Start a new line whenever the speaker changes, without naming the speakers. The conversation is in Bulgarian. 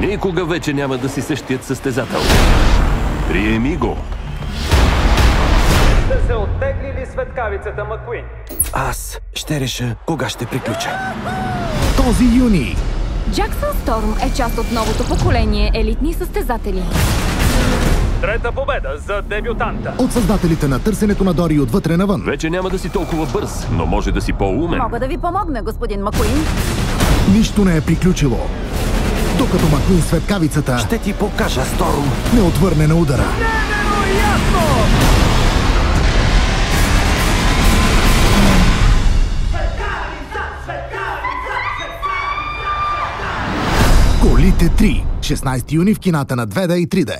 Никога вече няма да си същият състезател. Приеми го.
Да се оттегли ли светкавицата Макуин?
Аз ще реша кога ще приключа.
Този юни
Джаксън Сторм е част от новото поколение елитни състезатели.
Трета победа за дебютанта.
от създателите на Търсенето на Дори отвътре навън.
Вече няма да си толкова бърз, но може да си по-умен.
Мога да ви помогна, господин Макуин.
Нищо не е приключило, докато Макуин светкавицата
Ще ти покажа, Сторм.
не отвърне на удара.
Невероятно!
Колите 3. 16 юни в кината на 2D и 3D.